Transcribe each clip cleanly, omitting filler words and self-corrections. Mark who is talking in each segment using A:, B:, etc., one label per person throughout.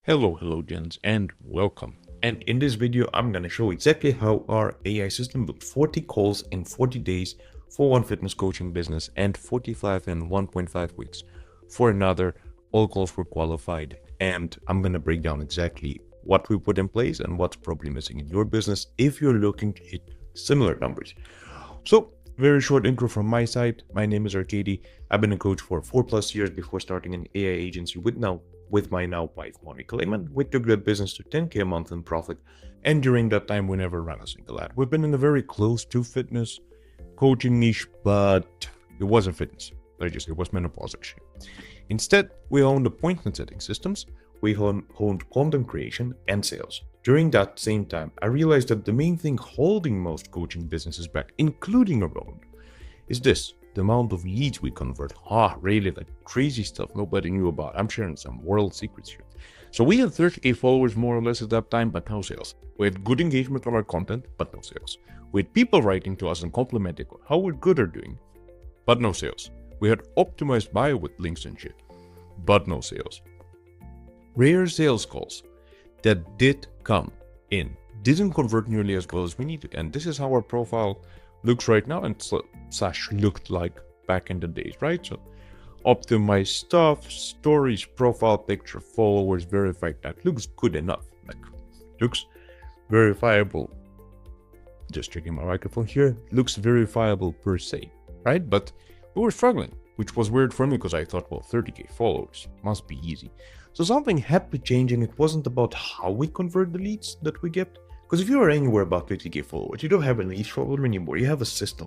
A: Hello gents, and welcome. And in this video, I'm gonna show exactly how our AI system booked 40 calls in 40 days for one fitness coaching business and 45 in 1.5 weeks for another. All calls were qualified, and I'm gonna break down exactly what we put in place and what's probably missing in your business if you're looking to hit similar numbers. So, very short intro from my side. My name is Arkady. I've been a coach for 4+ years before starting an AI agency with my now wife Monica Lehman. We took that business to 10K a month in profit, and during that time we never ran a single ad. We've been in a very close to fitness coaching niche, but it wasn't fitness. It was menopause actually. Instead, we owned appointment setting systems, we honed content creation and sales. During that same time, I realized that the main thing holding most coaching businesses back, including our own, is this: the amount of leads we convert. Really, like crazy stuff nobody knew about. I'm sharing some world secrets here. So we had 30K followers more or less at that time, but no sales. We had good engagement on our content, but no sales. We had people writing to us and complimenting how we're good at doing, but no sales. We had optimized bio with links and shit, but no sales. Rare sales calls that did come in didn't convert nearly as well as we needed. And this is how our profile looks right now and slash looked like back in the days, right? So optimized stuff, stories, profile picture, followers, verified. That looks good enough. Like looks verifiable. Just checking my microphone here. Looks verifiable per se, right? But we were struggling, which was weird for me because I thought, well, 30K followers must be easy. So something had to change, and it wasn't about how we convert the leads that we get. Because if you are anywhere about 50K followers, you don't have a lead problem anymore, you have a system.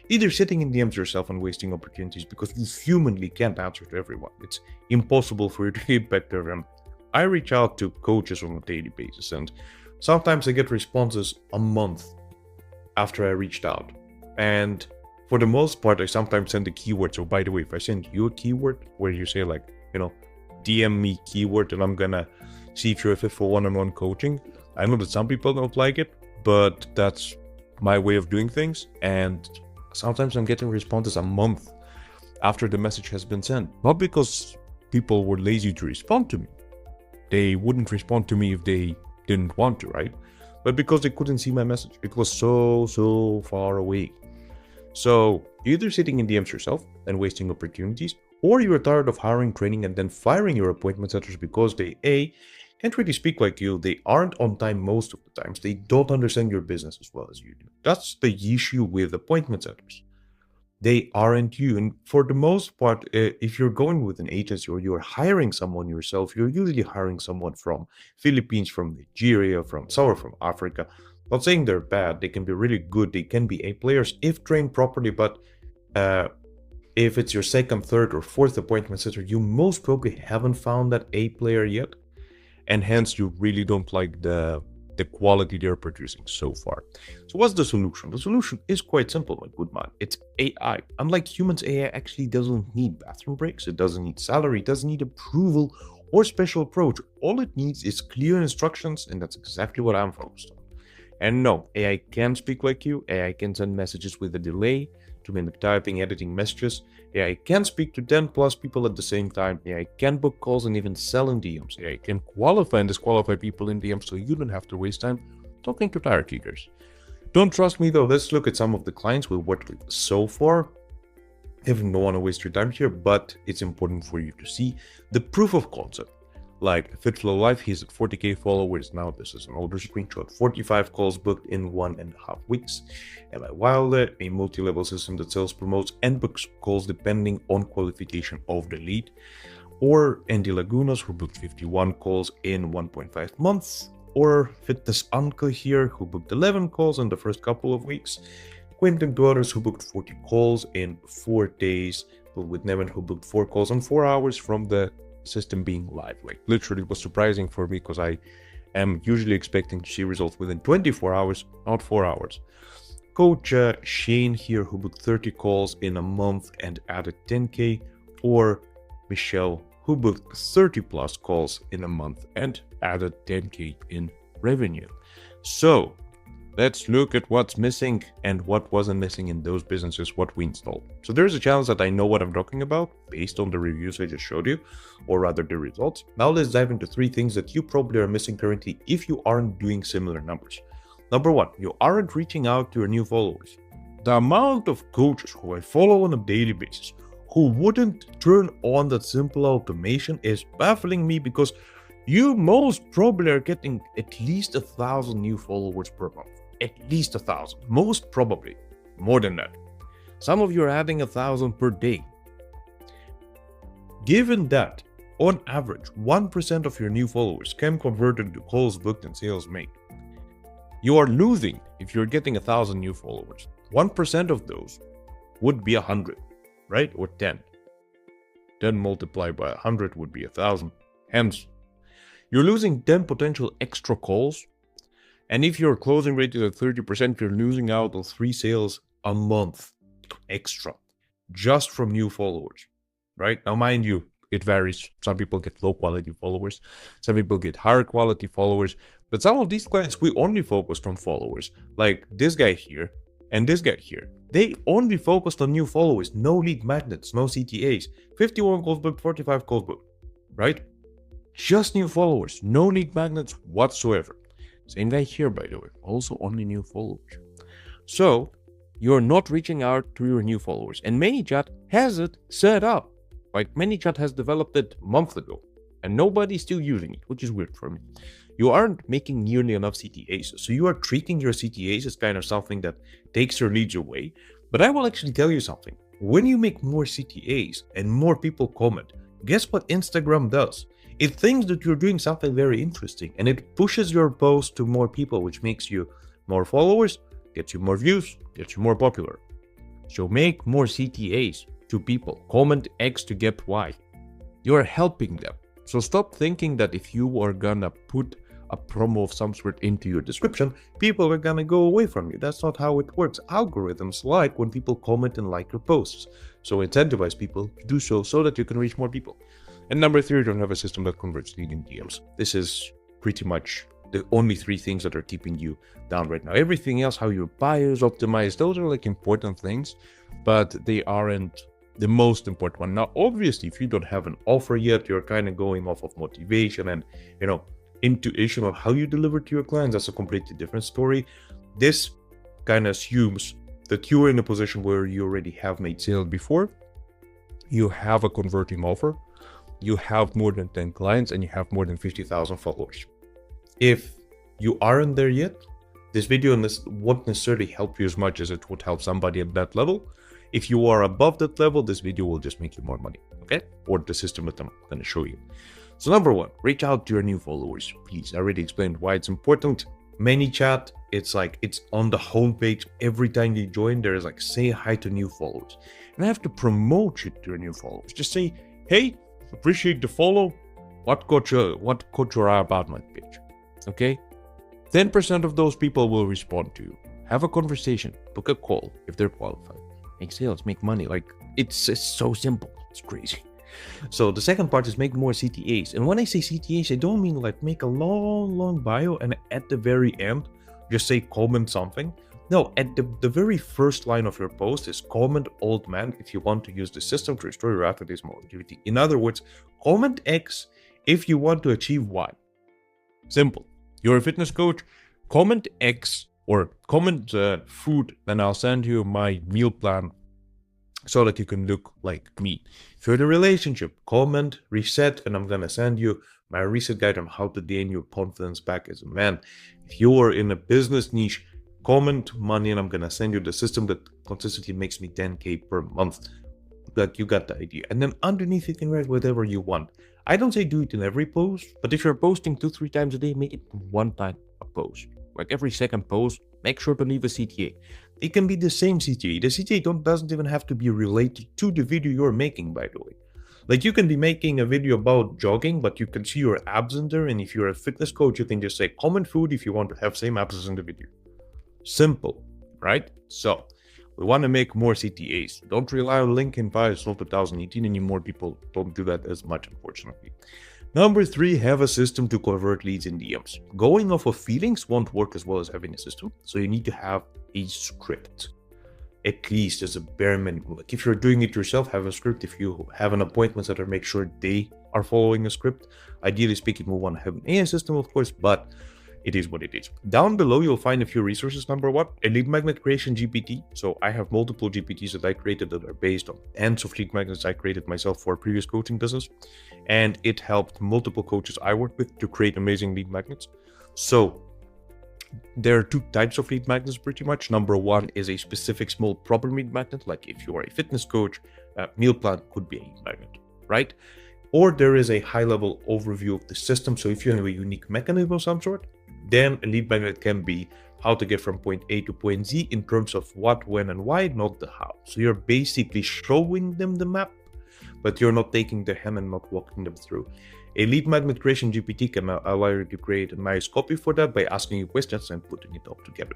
A: Either sitting in DMs yourself and wasting opportunities because you humanly can't answer to everyone. It's impossible for you to get back to everyone. I reach out to coaches on a daily basis, and sometimes I get responses a month after I reached out. And for the most part, I sometimes send a keyword. So by the way, if I send you a keyword where you say like, DM me keyword and I'm gonna see if you're a fit for one-on-one coaching. I know that some people don't like it, but that's my way of doing things. And sometimes I'm getting responses a month after the message has been sent. Not because people were lazy to respond to me. They wouldn't respond to me if they didn't want to, right? But because they couldn't see my message. It was so far away. So you're either sitting in DMs yourself and wasting opportunities, or you are tired of hiring, training, and then firing your appointment setters because they can't really speak like you, they aren't on time most of the times, they don't understand your business as well as you do. That's the issue with appointment setters. They aren't you. And for the most part, if you're going with an agency or you're hiring someone yourself, you're usually hiring someone from Philippines, from Nigeria, from Africa. Not saying they're bad, they can be really good, they can be A players if trained properly, but if it's your second, third, or fourth appointment setter, you most probably haven't found that A player yet, and hence you really don't like the quality they're producing so far. So what's the solution? The solution is quite simple, my good man. It's AI. Unlike humans, AI actually doesn't need bathroom breaks, it doesn't need salary, it doesn't need approval or special approach. All it needs is clear instructions, and that's exactly what I'm focused on. And no, AI can speak like you, AI can send messages with a delay to mimic typing, editing messages. AI can speak to 10+ people at the same time. AI can book calls and even sell in DMs. AI can qualify and disqualify people in DMs so you don't have to waste time talking to tire kickers. Don't trust me though, let's look at some of the clients we've worked with so far. I don't want to waste your time here, but it's important for you to see the proof of concept. Like FitFlow Life, he's at 40K followers now. This is an older screenshot. 45 calls booked in 1.5 weeks. And by Wilder, a multi-level system that sells, promotes, and books calls depending on qualification of the lead. Or Andy Lagunas, who booked 51 calls in 1.5 months. Or Fitness Uncle here, who booked 11 calls in the first couple of weeks. Quentin Duares, who booked 40 calls in 4 days. But with Nevin, who booked 4 calls in 4 hours from the system being live. Like literally, it was surprising for me because I am usually expecting to see results within 24 hours, not 4 hours. Coach Shane here, who booked 30 calls in a month and added 10K, or Michelle, who booked 30+ calls in a month and added 10K in revenue. So let's look at what's missing and what wasn't missing in those businesses, what we installed. So there's a chance that I know what I'm talking about based on the reviews I just showed you, or rather the results. Now let's dive into 3 things that you probably are missing currently if you aren't doing similar numbers. Number 1, you aren't reaching out to your new followers. The amount of coaches who I follow on a daily basis who wouldn't turn on that simple automation is baffling me, because you most probably are getting at least 1,000 new followers per month. At least 1,000. Most probably. More than that. Some of you are adding 1,000 per day. Given that, on average, 1% of your new followers can convert into calls booked and sales made. You are losing if you're getting 1,000 new followers. 1% of those would be 100, right? Or 10. 10 multiplied by 100 would be 1,000. Hence, you're losing 10 potential extra calls. And if your closing rate is at 30%, you're losing out on 3 sales a month extra, just from new followers, right? Now, mind you, it varies. Some people get low quality followers. Some people get higher quality followers. But some of these clients, we only focused on followers. Like this guy here and this guy here. They only focused on new followers, no lead magnets, no CTAs. 51 calls booked, 45 calls booked, right? Just new followers, no lead magnets whatsoever. Same guy here, by the way, also only new followers. So you're not reaching out to your new followers. And ManyChat has it set up. Like ManyChat has developed it months ago, and nobody's still using it, which is weird for me. You aren't making nearly enough CTAs. So you are treating your CTAs as kind of something that takes your leads away. But I will actually tell you something. When you make more CTAs and more people comment, guess what Instagram does? It thinks that you're doing something very interesting, and it pushes your post to more people, which makes you more followers, gets you more views, gets you more popular. So make more CTAs to people. Comment X to get Y. You're helping them. So stop thinking that if you are gonna put a promo of some sort into your description, people are gonna go away from you. That's not how it works. Algorithms like when people comment and like your posts. So incentivize people to do so that you can reach more people. And number 3, you don't have a system that converts lead in DMs. This is pretty much the only 3 things that are keeping you down right now. Everything else, how your buyers optimize, those are like important things, but they aren't the most important one. Now, obviously, if you don't have an offer yet, you're kind of going off of motivation and, intuition of how you deliver to your clients. That's a completely different story. This kind of assumes that you're in a position where you already have made sales before, you have a converting offer, you have more than 10 clients, and you have more than 50,000 followers. If you aren't there yet, this video won't necessarily help you as much as it would help somebody at that level. If you are above that level, this video will just make you more money, okay? Or the system that I'm going to show you. So number 1, reach out to your new followers, please. I already explained why it's important. ManyChat, it's on the homepage. Every time you join, there is like, say hi to new followers. And I have to promote you to your new followers. Just say, hey, appreciate the follow. What caught your eye about my page? Okay? 10% of those people will respond to you. Have a conversation, book a call if they're qualified. Make sales, make money. Like, it's so simple. It's crazy. So the second part is make more CTAs. And when I say CTAs, I don't mean like make a long bio and at the very end, just say comment something. No, at the very first line of your post is comment old man if you want to use the system to restore your after-days productivity. In other words, comment X if you want to achieve Y. Simple. You're a fitness coach, comment X or comment food, then I'll send you my meal plan so that you can look like me. If you're in a relationship, comment reset, and I'm gonna send you my reset guide on how to gain your confidence back as a man. If you are in a business niche, comment money, and I'm gonna send you the system that consistently makes me 10K per month. That you got the idea. And then underneath you can write whatever you want. I don't say do it in every post, but if you're posting 2-3 times a day, make it one time a post. Like every second post, make sure to leave a CTA. It can be the same CTA. The CTA doesn't even have to be related to the video you're making, by the way. Like you can be making a video about jogging, but you can see your abs in there. And if you're a fitness coach, you can just say comment food if you want to have same abs as in the video. Simple, right? So we want to make more CTAs. Don't rely on LinkedIn bios till 2018 anymore. People don't do that as much, unfortunately. Number 3, have a system to convert leads in DMs. Going off of feelings won't work as well as having a system, so you need to have a script. At least as a bare minimum. Like if you're doing it yourself, have a script. If you have an appointment setter, make sure they are following a script. Ideally speaking, we want to have an AI system, of course, but it is what it is. Down below, you'll find a few resources. Number 1, a lead magnet creation GPT. So I have multiple GPTs that I created that are based on ends of lead magnets I created myself for a previous coaching business. And it helped multiple coaches I work with to create amazing lead magnets. So there are 2 types of lead magnets pretty much. Number 1 is a specific small problem lead magnet. Like if you are a fitness coach, a meal plan could be a lead magnet, right? Or there is a high level overview of the system. So if you have a unique mechanism of some sort, then a lead magnet can be how to get from point A to point Z in terms of what, when, and why, not the how. So you're basically showing them the map, but you're not taking their hand and not walking them through. A lead magnet creation GPT can allow you to create a nice copy for that by asking you questions and putting it all together.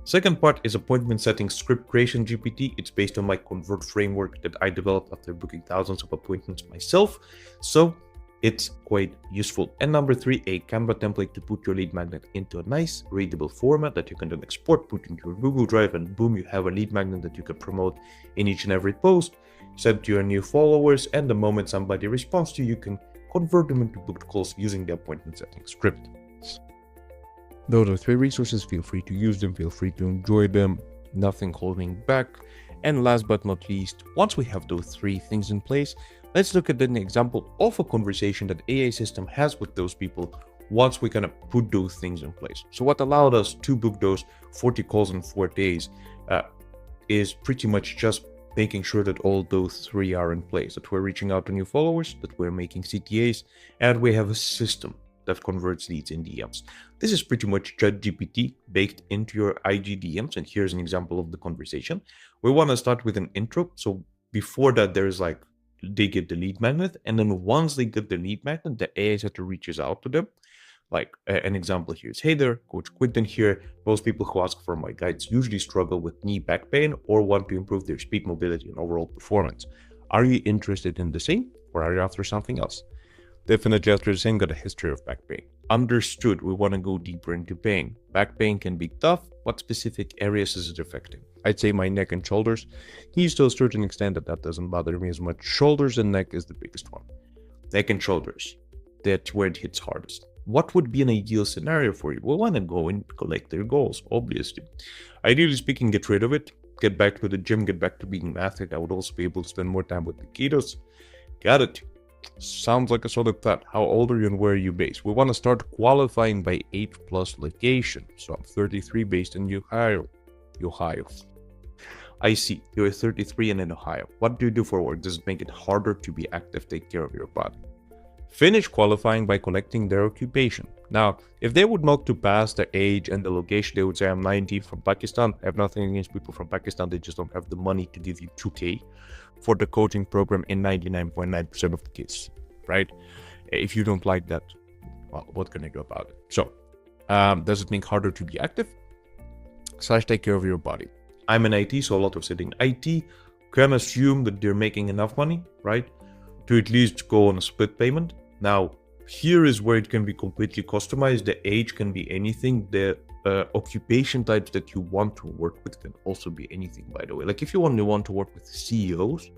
A: Second part is appointment setting script creation GPT. It's based on my Convert framework that I developed after booking thousands of appointments myself. So it's quite useful. And number 3, a Canva template to put your lead magnet into a nice readable format that you can then export, put into your Google Drive, and boom, you have a lead magnet that you can promote in each and every post, send to your new followers, and the moment somebody responds to you, you can convert them into booked calls using the appointment setting script. Those are 3 resources. Feel free to use them. Feel free to enjoy them. Nothing holding back. And last but not least, once we have those 3 things in place, let's look at an example of a conversation that AI system has with those people once we kind of put those things in place. So what allowed us to book those 40 calls in 4 days is pretty much just making sure that all those 3 are in place, that we're reaching out to new followers, that we're making CTAs, and we have a system that converts leads in DMs. This is pretty much ChatGPT baked into your IG DMs, and here's an example of the conversation. We want to start with an intro. So before that, there's like, they get the lead magnet, and then once they get the lead magnet, the AI setter reaches out to them. Like an example here is, hey there, Coach Quinton here. Most people who ask for my guides usually struggle with knee back pain or want to improve their speed, mobility, and overall performance. Are you interested in the same, or are you after something else? Definitely after the same, got a history of back pain. Understood, we want to go deeper into pain. Back pain can be tough. What specific areas is it affecting? I'd say my neck and shoulders. He's to a certain extent that doesn't bother me as much. Shoulders and neck is the biggest one. Neck and shoulders, that's where it hits hardest. What would be an ideal scenario for you? We want to go and collect their goals, obviously. Ideally speaking, get rid of it, get back to the gym, get back to being an athlete. I would also be able to spend more time with the kiddos. Got it. Sounds like a solid plan. How old are you and where are you based? We want to start qualifying by 8+ location. So I'm 33, based in Ohio. I see. You're 33 and in Ohio. What do you do for work? Does it make it harder to be active, take care of your body? Finish qualifying by collecting their occupation. Now, if they would not to pass their age and the location, they would say I'm 19 from Pakistan. I have nothing against people from Pakistan. They just don't have the money to give you 2K for the coaching program in 99.9% of the cases, right? If you don't like that, well, what can I do about it? So, does it make harder to be active? / take care of your body. I'm in IT, so a lot of sitting IT can assume that they're making enough money, right, to at least go on a split payment. Now, here is where it can be completely customized. The age can be anything. The occupation types that you want to work with can also be anything, by the way. Like if you only want to work with CEOs,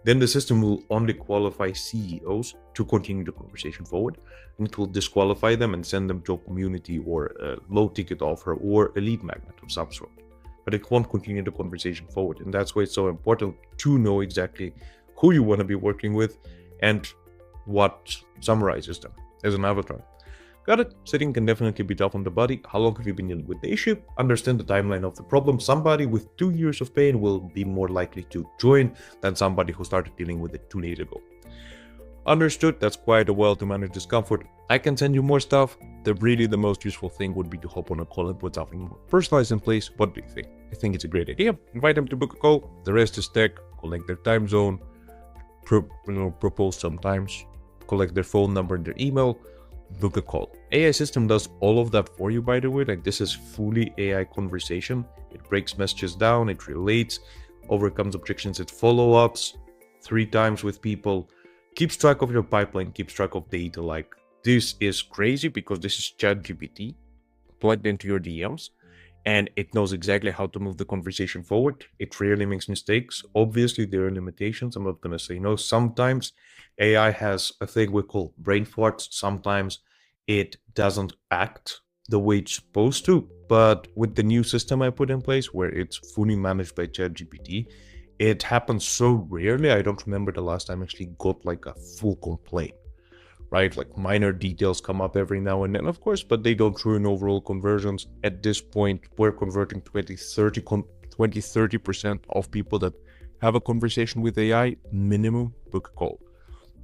A: then the system will only qualify CEOs to continue the conversation forward, and it will disqualify them and send them to a community or a low ticket offer or a lead magnet of some sort. But it won't continue the conversation forward. And that's why it's so important to know exactly who you want to be working with and what summarizes them as an avatar. Got it? Sitting can definitely be tough on the body. How long have you been dealing with the issue? Understand the timeline of the problem. Somebody with 2 years of pain will be more likely to join than somebody who started dealing with it 2 days ago. Understood. That's quite a while to manage discomfort. I can send you more stuff. The most useful thing would be to hop on a call and put something more personalized in place. What do you think? I think it's a great idea. Invite them to book a call. The rest is tech. Collect their time zone. Propose sometimes. Collect their phone number and their email. Book a call. AI system does all of that for you, by the way. Like, this is fully AI conversation. It breaks messages down, it relates, overcomes objections, it follow-ups 3 times with people. keeps track of your pipeline, keeps track of data. Like, this is crazy because this is ChatGPT plugged into your DMs, and it knows exactly how to move the conversation forward. It rarely makes mistakes. Obviously, there are limitations. I'm not going to say no. Sometimes AI has a thing we call brain farts. Sometimes it doesn't act the way it's supposed to. But with the new system I put in place, where it's fully managed by ChatGPT, it happens so rarely. I don't remember the last time I actually got like a full complaint, right? Like minor details come up every now and then, of course, but they don't ruin overall conversions. At this point, we're converting 30% of people that have a conversation with AI, minimum book a call.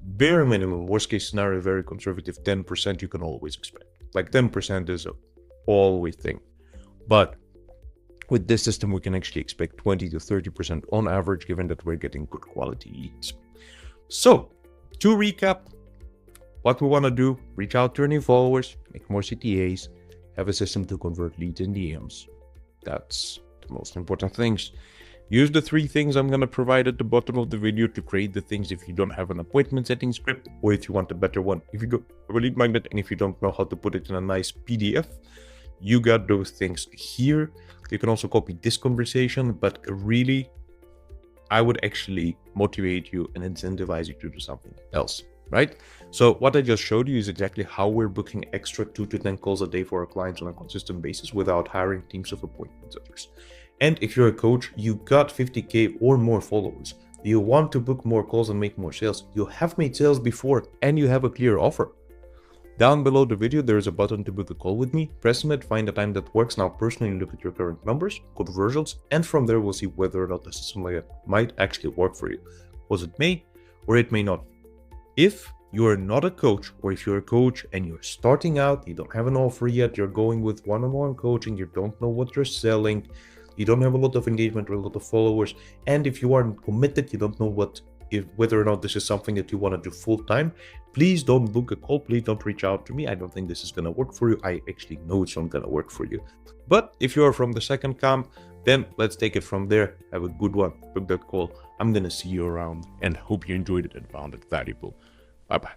A: Bare minimum, worst case scenario, very conservative, 10% you can always expect. Like 10% is a always thing. But with this system, we can actually expect 20 to 30% on average, given that we're getting good quality leads. So, to recap, what we want to do, reach out to our new followers, make more CTAs, have a system to convert leads in DMs. That's the most important things. Use the 3 things I'm going to provide at the bottom of the video to create the things if you don't have an appointment setting script, or if you want a better one, if you go a lead magnet, and if you don't know how to put it in a nice PDF, you got those things here. You can also copy this conversation, but really, I would actually motivate you and incentivize you to do something else, right? So what I just showed you is exactly how we're booking extra 2 to 10 calls a day for our clients on a consistent basis without hiring teams of appointment setters. And if you're a coach, you got 50K or more followers. You want to book more calls and make more sales. You have made sales before and you have a clear offer. Down below the video, there is a button to book a call with me. Press on it, find a time that works. Now personally look at your current numbers, conversions, and from there we'll see whether or not the system like that might actually work for you. Because it may or it may not. If you're not a coach, or if you're a coach and you're starting out, you don't have an offer yet, you're going with one-on-one coaching, you don't know what you're selling, you don't have a lot of engagement or a lot of followers, and if you aren't committed, you don't know whether or not this is something that you want to do full-time, please don't book a call. Please don't reach out to me. I don't think this is going to work for you. I actually know it's not going to work for you. But if you are from the second camp, then let's take it from there. Have a good one. Book that call. I'm going to see you around and hope you enjoyed it and found it valuable. Bye-bye.